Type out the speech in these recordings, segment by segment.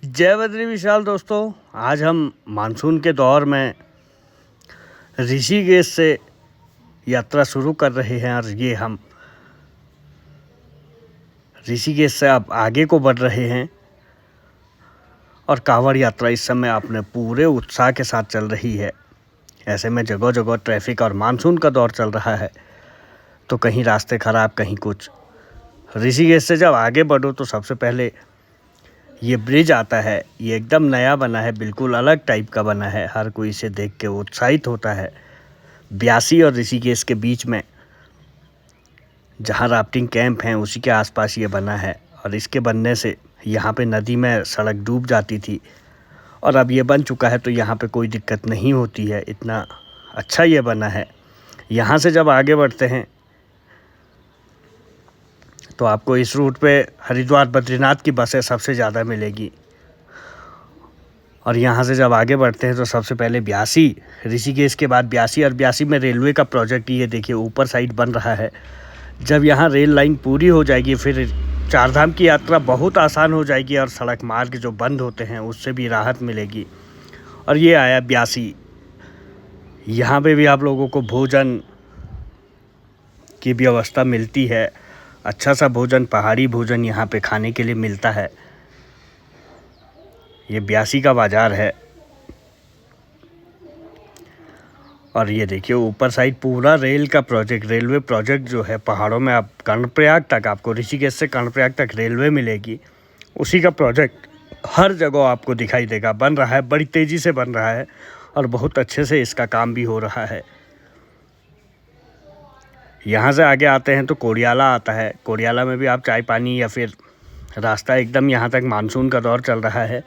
जय बद्री विशाल दोस्तों, आज हम मानसून के दौर में ऋषिकेश से यात्रा शुरू कर रहे हैं और ये हम ऋषिकेश से अब आगे को बढ़ रहे हैं और कांवड़ यात्रा इस समय अपने पूरे उत्साह के साथ चल रही है। ऐसे में जगह जगह ट्रैफिक और मानसून का दौर चल रहा है, तो कहीं रास्ते ख़राब, कहीं कुछ। ऋषिकेश से जब आगे बढ़ो तो सबसे पहले ये ब्रिज आता है। ये एकदम नया बना है, बिल्कुल अलग टाइप का बना है। हर कोई इसे देख के उत्साहित होता है। ब्यासी और ऋषिकेश के बीच में जहाँ राफ्टिंग कैंप हैं उसी के आसपास ये बना है और इसके बनने से यहाँ पे नदी में सड़क डूब जाती थी और अब ये बन चुका है, तो यहाँ पे कोई दिक्कत नहीं होती है। इतना अच्छा ये बना है। यहाँ से जब आगे बढ़ते हैं तो आपको इस रूट पे हरिद्वार बद्रीनाथ की बसें सबसे ज़्यादा मिलेगी। और यहाँ से जब आगे बढ़ते हैं तो सबसे पहले ब्यासी, ऋषिकेश के बाद ब्यासी, और ब्यासी में रेलवे का प्रोजेक्ट ये देखिए ऊपर साइड बन रहा है। जब यहाँ रेल लाइन पूरी हो जाएगी फिर चारधाम की यात्रा बहुत आसान हो जाएगी और सड़क मार्ग जो बंद होते हैं उससे भी राहत मिलेगी। और ये आया ब्यासी। यहाँ पे भी आप लोगों को भोजन की व्यवस्था मिलती है। अच्छा सा भोजन, पहाड़ी भोजन यहाँ पे खाने के लिए मिलता है। ये ब्यासी का बाज़ार है और ये देखिए ऊपर साइड पूरा रेल का प्रोजेक्ट, रेलवे प्रोजेक्ट जो है पहाड़ों में। आप कर्णप्रयाग तक, आपको ऋषिकेश से कर्णप्रयाग तक रेलवे मिलेगी, उसी का प्रोजेक्ट हर जगह आपको दिखाई देगा। बन रहा है, बड़ी तेज़ी से बन रहा है और बहुत अच्छे से इसका काम भी हो रहा है। यहाँ से आगे आते हैं तो कोडियाला आता है। कोडियाला में भी आप चाय पानी या फिर रास्ता एकदम, यहाँ तक मानसून का दौर चल रहा है,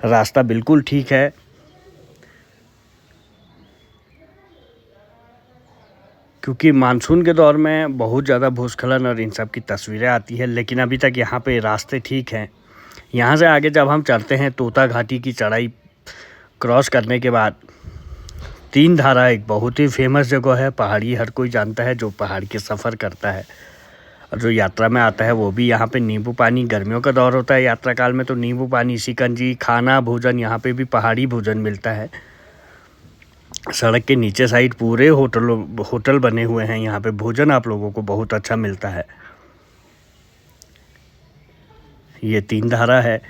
रास्ता बिल्कुल ठीक है। क्योंकि मानसून के दौर में बहुत ज़्यादा भूस्खलन और इन सब की तस्वीरें आती है, लेकिन अभी तक यहाँ पे रास्ते ठीक हैं। यहाँ से आगे जब हम चढ़ते हैं तोता घाटी की चढ़ाई क्रॉस करने के बाद तीन धारा एक बहुत ही फेमस जगह है। पहाड़ी हर कोई जानता है जो पहाड़ के सफ़र करता है और जो यात्रा में आता है वो भी। यहाँ पे नींबू पानी, गर्मियों का दौर होता है यात्रा काल में, तो नींबू पानी, शिकंजी, खाना, भोजन, यहाँ पे भी पहाड़ी भोजन मिलता है। सड़क के नीचे साइड पूरे होटल बने हुए हैं। यहाँ पे भोजन आप लोगों को बहुत अच्छा मिलता है। ये तीन धारा है।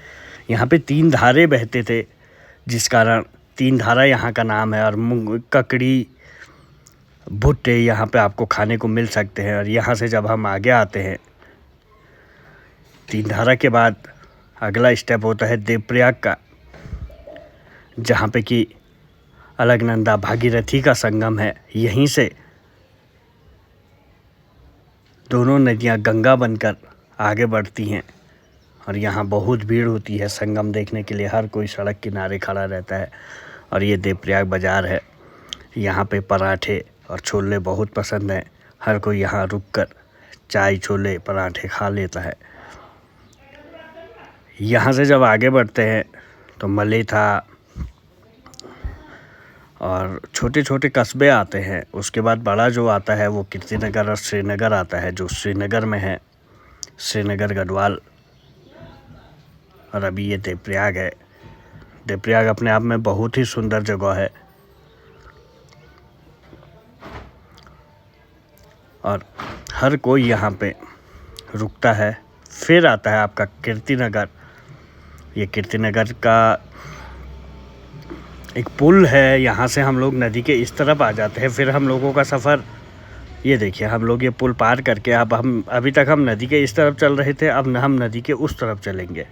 यहाँ पे तीन धारे बहते थे जिस कारण तीन धारा यहाँ का नाम है। और मूंग, ककड़ी, भुट्टे यहाँ पे आपको खाने को मिल सकते हैं। और यहाँ से जब हम आगे आते हैं तीन धारा के बाद अगला स्टेप होता है देवप्रयाग का, जहाँ पे कि अलकनंदा भागीरथी का संगम है। यहीं से दोनों नदियाँ गंगा बनकर आगे बढ़ती हैं और यहाँ बहुत भीड़ होती है संगम देखने के लिए। हर कोई सड़क किनारे खड़ा रहता है। और ये देवप्रयाग बाज़ार है। यहाँ पे पराठे और छोले बहुत पसंद हैं। हर कोई यहाँ रुककर चाय, छोले, पराठे खा लेता है। यहाँ से जब आगे बढ़ते हैं तो मलेथा और छोटे छोटे कस्बे आते हैं। उसके बाद बड़ा जो आता है वो कीर्तिनगर और श्रीनगर आता है, जो श्रीनगर में है, श्रीनगर, गढ़वाल। और अभी ये देवप्रयाग है। देवप्रयाग अपने आप में बहुत ही सुंदर जगह है और हर कोई यहाँ पे रुकता है। फिर आता है आपका कीर्तिनगर। ये कीर्तिनगर का एक पुल है। यहाँ से हम लोग नदी के इस तरफ आ जाते हैं। फिर हम लोगों का सफ़र, ये देखिए, हम लोग ये पुल पार करके अब हम, अभी तक हम नदी के इस तरफ चल रहे थे, अब हम नदी के उस तरफ चलेंगे,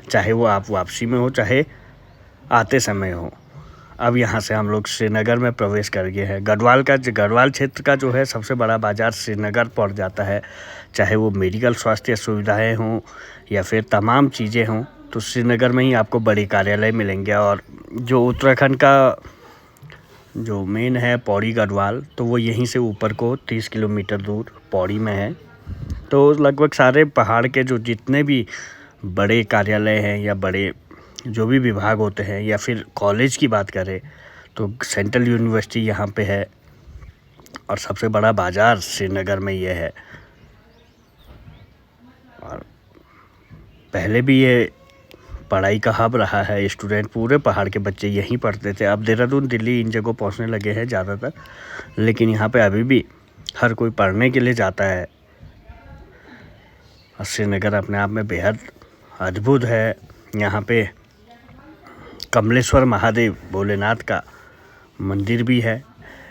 चाहे वो आप वापसी में हो चाहे आते समय हो। अब यहाँ से हम लोग श्रीनगर में प्रवेश कर गए हैं। गढ़वाल क्षेत्र का जो है सबसे बड़ा बाज़ार श्रीनगर पड़ जाता है। चाहे वो मेडिकल स्वास्थ्य सुविधाएं हों या फिर तमाम चीज़ें हों, तो श्रीनगर में ही आपको बड़े कार्यालय मिलेंगे। और जो उत्तराखंड का जो मेन है पौड़ी गढ़वाल, तो वो यहीं से ऊपर को 30 किलोमीटर दूर पौड़ी में है। तो लगभग सारे पहाड़ के जो जितने भी बड़े कार्यालय हैं या बड़े जो भी विभाग होते हैं, या फिर कॉलेज की बात करें तो सेंट्रल यूनिवर्सिटी यहाँ पे है और सबसे बड़ा बाज़ार श्रीनगर में ये है। और पहले भी ये पढ़ाई का हब रहा है। स्टूडेंट पूरे पहाड़ के बच्चे यहीं पढ़ते थे। अब देहरादून, दिल्ली इन जगहों पहुंचने लगे हैं ज़्यादातर, लेकिन यहाँ पे अभी भी हर कोई पढ़ने के लिए जाता है। श्रीनगर अपने आप में बेहद अद्भुत है। यहाँ पे कमलेश्वर महादेव भोलेनाथ का मंदिर भी है।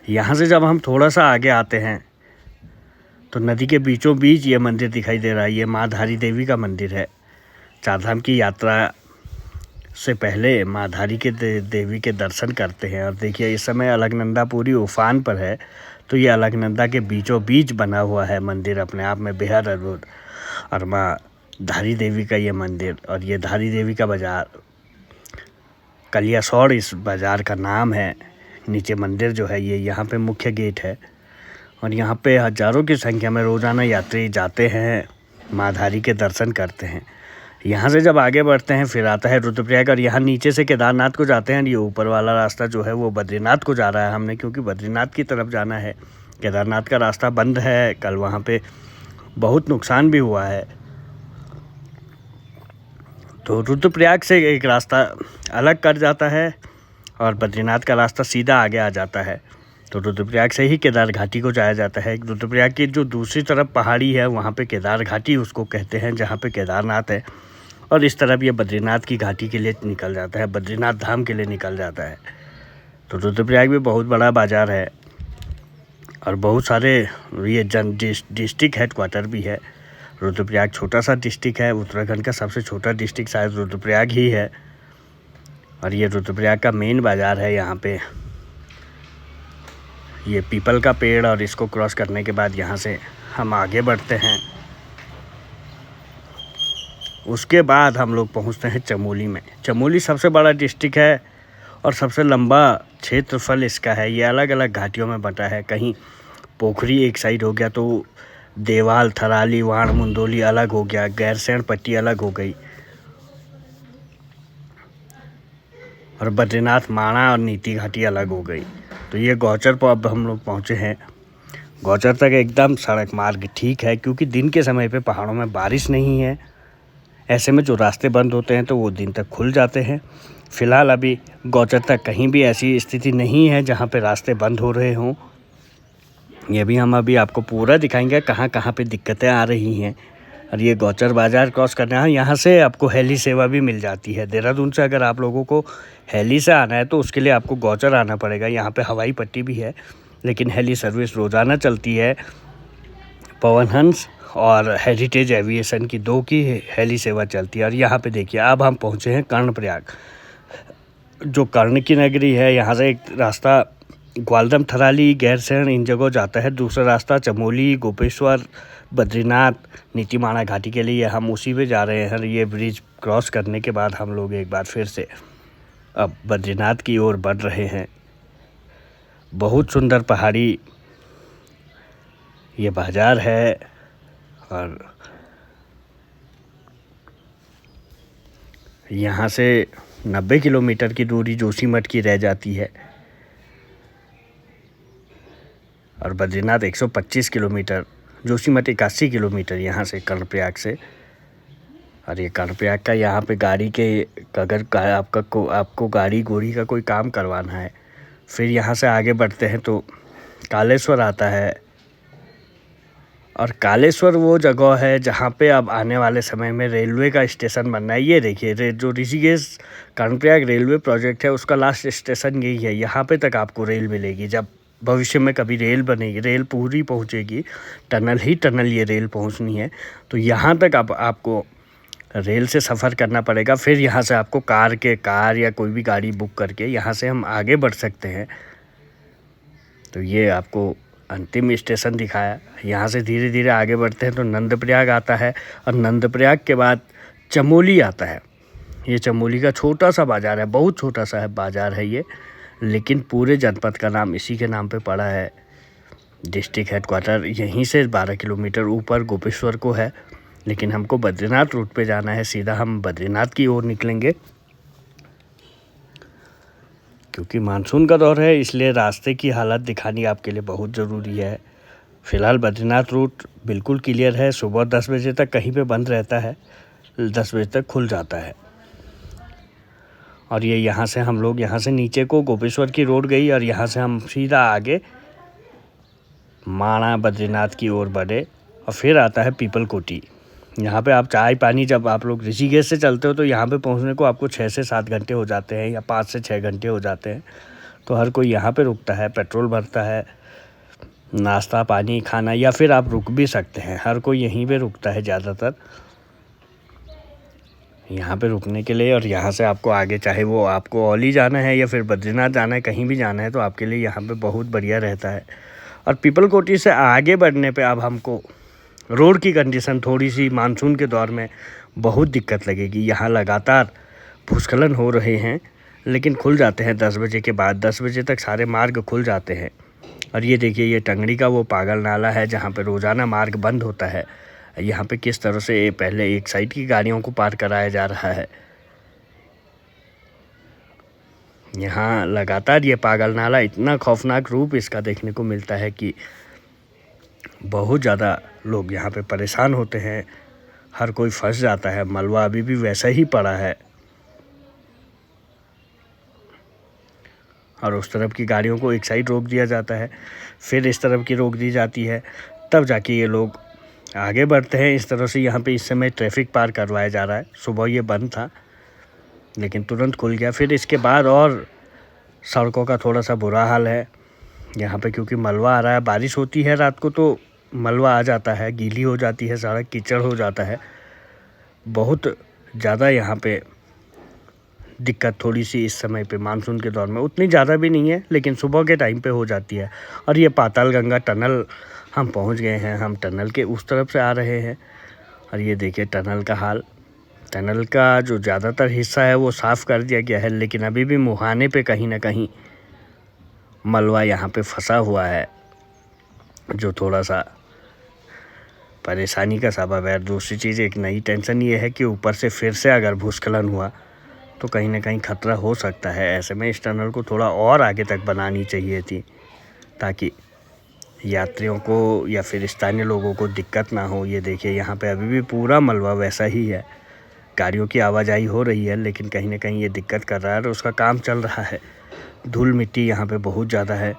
यहाँ से जब हम थोड़ा सा आगे आते हैं तो नदी के बीचों बीच ये मंदिर दिखाई दे रहा है। ये माँ धारी देवी का मंदिर है। चारधाम की यात्रा से पहले माँ धारी के देवी के दर्शन करते हैं। और देखिए इस समय अलकनंदा पूरी उफान पर है, तो ये अलकनंदा के बीचों बीच बना हुआ है मंदिर, अपने आप में बेहद अद्भुत। और माँ धारी देवी का ये मंदिर, और ये धारी देवी का बाज़ार, कलियासौड़ इस बाज़ार का नाम है। नीचे मंदिर जो है ये यहाँ पे मुख्य गेट है, और यहाँ पे हज़ारों की संख्या में रोज़ाना यात्री जाते हैं, माँ धारी के दर्शन करते हैं। यहाँ से जब आगे बढ़ते हैं फिर आता है रुद्रप्रयाग, और यहाँ नीचे से केदारनाथ को जाते हैं। ये ऊपर वाला रास्ता जो है वो बद्रीनाथ को जा रहा है हमने, क्योंकि बद्रीनाथ की तरफ जाना है। केदारनाथ का रास्ता बंद है, कल वहाँ पे बहुत नुकसान भी हुआ है। तो रुद्रप्रयाग से एक रास्ता अलग कट जाता है और बद्रीनाथ का रास्ता सीधा आगे आ जाता है। तो रुद्रप्रयाग से ही केदार घाटी को जाया जाता है। रुद्रप्रयाग की जो दूसरी तरफ पहाड़ी है वहाँ पे केदार घाटी उसको कहते हैं, जहाँ पे केदारनाथ है, और इस तरफ ये बद्रीनाथ की घाटी के लिए निकल जाता है, बद्रीनाथ धाम के लिए निकल जाता है। तो रुद्रप्रयाग भी बहुत बड़ा बाज़ार है और बहुत सारे ये डिस्ट्रिक्ट हेडक्वार्टर भी है। रुद्रप्रयाग छोटा सा डिस्ट्रिक्ट है, उत्तराखंड का सबसे छोटा डिस्ट्रिक्ट शायद रुद्रप्रयाग ही है। और ये रुद्रप्रयाग का मेन बाज़ार है। यहाँ पे ये पीपल का पेड़, और इसको क्रॉस करने के बाद यहाँ से हम आगे बढ़ते हैं। उसके बाद हम लोग पहुँचते हैं चमोली में। चमोली सबसे बड़ा डिस्ट्रिक्ट है और सबसे लंबा क्षेत्रफल इसका है। ये अलग अलग घाटियों में बंटा है। कहीं पोखरी एक साइड हो गया, तो देवाल, थराली, वाण, मुंदोली अलग हो गया, गैरसैंण पट्टी अलग हो गई, और बद्रीनाथ, माणा और नीति घाटी अलग हो गई। तो ये गौचर पर अब हम लोग पहुँचे हैं। गौचर तक एकदम सड़क मार्ग ठीक है, क्योंकि दिन के समय पे पहाड़ों में बारिश नहीं है। ऐसे में जो रास्ते बंद होते हैं तो वो दिन तक खुल जाते हैं। फ़िलहाल अभी गौचर तक कहीं भी ऐसी स्थिति नहीं है जहाँ पे रास्ते बंद हो रहे हों। ये भी हम अभी आपको पूरा दिखाएंगे कहाँ कहाँ पे दिक्कतें आ रही हैं। और ये गौचर बाज़ार क्रॉस करना है। यहाँ से आपको हेली सेवा भी मिल जाती है। देहरादून से अगर आप लोगों को हेली से आना है तो उसके लिए आपको गौचर आना पड़ेगा। यहाँ पे हवाई पट्टी भी है, लेकिन हेली सर्विस रोज़ाना चलती है। पवन हंस और हेरिटेज एविएशन की 2 की हेली सेवा चलती है। और यहाँ पे देखिए अब हम पहुँचे हैं कर्णप्रयाग, जो कर्ण की नगरी है। यहाँ से एक रास्ता ग्वालदम, थराली, गैरसैंण इन जगहों जाता है। दूसरा रास्ता चमोली, गोपेश्वर, बद्रीनाथ, नीतीमाणा घाटी के लिए हम उसी पे जा रहे हैं। ये ब्रिज क्रॉस करने के बाद हम लोग एक बार फिर से अब बद्रीनाथ की ओर बढ़ रहे हैं। बहुत सुंदर पहाड़ी ये बाज़ार है, और यहाँ से 90 किलोमीटर की दूरी जोशीमठ की रह जाती है, और बद्रीनाथ 125 किलोमीटर, जोशीमठ 81 किलोमीटर यहाँ से कर्णप्रयाग से। और ये कर्णप्रयाग का यहाँ पे गाड़ी के अगर आपको गाड़ी घोड़ी का कोई काम करवाना है, फिर यहाँ से आगे बढ़ते हैं तो कालेश्वर आता है। और कालेश्वर वो जगह है जहाँ पे अब आने वाले समय में रेलवे का स्टेशन बनना है। ये देखिए जो ऋषिकेश कर्णप्रयाग रेलवे प्रोजेक्ट है उसका लास्ट स्टेशन यही है। यहाँ पे तक आपको रेल मिलेगी। जब भविष्य में कभी रेल बनेगी, रेल पूरी पहुँचेगी, टनल ही टनल ये रेल पहुँचनी है, तो यहाँ तक आपको रेल से सफ़र करना पड़ेगा। फिर यहाँ से आपको कार या कोई भी गाड़ी बुक करके यहाँ से हम आगे बढ़ सकते हैं। तो ये आपको अंतिम स्टेशन दिखाया। यहाँ से धीरे धीरे आगे बढ़ते हैं तो नंदप्रयाग आता है, और नंदप्रयाग के बाद चमोली आता है। ये चमोली का छोटा सा बाज़ार है, बहुत छोटा सा है बाज़ार है ये, लेकिन पूरे जनपद का नाम इसी के नाम पे पड़ा है। डिस्ट्रिक्ट हेडक्वार्टर यहीं से 12 किलोमीटर ऊपर गोपेश्वर को है, लेकिन हमको बद्रीनाथ रूट पे जाना है। सीधा हम बद्रीनाथ की ओर निकलेंगे। क्योंकि मानसून का दौर है, इसलिए रास्ते की हालत दिखानी आपके लिए बहुत ज़रूरी है। फ़िलहाल बद्रीनाथ रूट बिल्कुल क्लियर है। सुबह 10 बजे तक कहीं पे बंद रहता है, 10 बजे तक खुल जाता है। और ये यहाँ से हम लोग यहाँ से नीचे को गोपेश्वर की रोड गई और यहाँ से हम सीधा आगे माणा बद्रीनाथ की ओर बढ़े और फिर आता है पीपल कोटी। यहाँ पे आप चाय पानी, जब आप लोग ऋषिकेश से चलते हो तो यहाँ पे पहुँचने को आपको 6 से 7 घंटे हो जाते हैं या 5 से 6 घंटे हो जाते हैं। तो हर कोई यहाँ पे रुकता है, पेट्रोल भरता है, नाश्ता पानी खाना, या फिर आप रुक भी सकते हैं। हर कोई यहीं पे रुकता है ज़्यादातर यहाँ पे रुकने के लिए। और यहाँ से आपको आगे, चाहे वो आपको औली जाना है या फिर बद्रीनाथ जाना है, कहीं भी जाना है तो आपके लिए यहाँ पे बहुत बढ़िया रहता है। और पीपल कोटी से आगे बढ़ने पे अब हमको रोड की कंडीशन थोड़ी सी मानसून के दौर में बहुत दिक्कत लगेगी। यहाँ लगातार भूस्खलन हो रहे हैं, लेकिन खुल जाते हैं 10 बजे के बाद। 10 बजे तक सारे मार्ग खुल जाते हैं। और ये देखिए, ये टंगड़ी का वो पागल नाला है जहाँ पे रोज़ाना मार्ग बंद होता है। यहाँ पे किस तरह से पहले एक साइड की गाड़ियों को पार कराया जा रहा है। यहाँ लगातार ये पागल नाला, इतना खौफनाक रूप इसका देखने को मिलता है कि बहुत ज़्यादा लोग यहाँ पे परेशान होते हैं। हर कोई फंस जाता है। मलबा अभी भी वैसा ही पड़ा है और उस तरफ की गाड़ियों को एक साइड रोक दिया जाता है, फिर इस तरफ की रोक दी जाती है, तब जाके ये लोग आगे बढ़ते हैं। इस तरह से यहाँ पे इस समय ट्रैफिक पार करवाया जा रहा है। सुबह ये बंद था लेकिन तुरंत खुल गया। फिर इसके बाद और सड़कों का थोड़ा सा बुरा हाल है यहाँ पे, क्योंकि मलबा आ रहा है। बारिश होती है रात को तो मलबा आ जाता है, गीली हो जाती है सड़क, कीचड़ हो जाता है। बहुत ज़्यादा यहाँ पे दिक्कत थोड़ी सी इस समय पे मानसून के दौर में, उतनी ज़्यादा भी नहीं है लेकिन सुबह के टाइम पे हो जाती है। और ये पाताल गंगा टनल हम पहुँच गए हैं। हम टनल के उस तरफ से आ रहे हैं और ये देखिए टनल का हाल। टनल का जो ज़्यादातर हिस्सा है वो साफ़ कर दिया गया है, लेकिन अभी भी मुहाने पे कहीं ना कहीं मलबा यहाँ पे फंसा हुआ है, जो थोड़ा सा परेशानी का सबब है। दूसरी चीज़, एक नई टेंशन ये है कि ऊपर से फिर से अगर भूस्खलन हुआ तो कहीं ना कहीं ख़तरा हो सकता है। ऐसे में इस टनल को थोड़ा और आगे तक बनानी चाहिए थी, ताकि यात्रियों को या फिर स्थानीय लोगों को दिक्कत ना हो। ये देखिए, यहाँ पे अभी भी पूरा मलबा वैसा ही है। गाड़ियों की आवाजाही हो रही है, लेकिन कहीं ना कहीं ये दिक्कत कर रहा है और उसका काम चल रहा है। धूल मिट्टी यहाँ पे बहुत ज़्यादा है।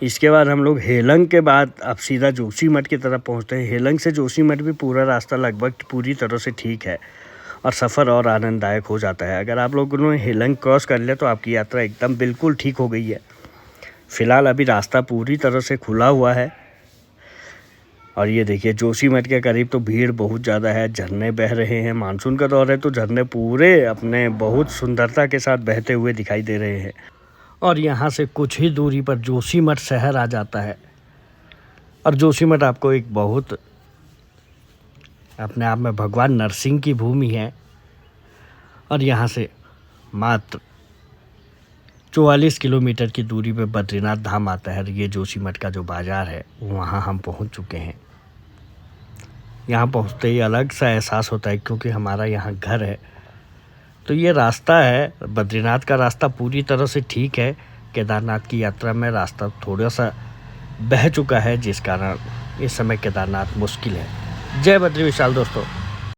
इसके बाद हम लोग हेलंग के बाद अब सीधा जोशीमठ की तरफ पहुँचते हैं। हेलंग से जोशीमठ भी पूरा रास्ता लगभग पूरी तरह से ठीक है और सफ़र और आनंददायक हो जाता है। अगर आप लोगों ने हेलंग क्रॉस कर लिया तो आपकी यात्रा एकदम बिल्कुल ठीक हो गई है। फ़िलहाल अभी रास्ता पूरी तरह से खुला हुआ है। और ये देखिए, जोशीमठ के करीब तो भीड़ बहुत ज़्यादा है। झरने बह रहे हैं, मानसून का दौर है तो झरने पूरे अपने बहुत सुंदरता के साथ बहते हुए दिखाई दे रहे हैं। और यहाँ से कुछ ही दूरी पर जोशीमठ शहर आ जाता है। और जोशीमठ आपको एक बहुत अपने आप में भगवान नरसिंह की भूमि है। और यहाँ से मात्र 44 किलोमीटर की दूरी पे बद्रीनाथ धाम आता है। ये जोशीमठ का जो बाज़ार है वहाँ हम पहुँच चुके हैं। यहाँ पहुँचते ही अलग सा एहसास होता है, क्योंकि हमारा यहाँ घर है। तो ये रास्ता है, बद्रीनाथ का रास्ता पूरी तरह से ठीक है। केदारनाथ की यात्रा में रास्ता थोड़ा सा बह चुका है, जिस कारण इस समय केदारनाथ मुश्किल है। जय बद्री विशाल दोस्तों।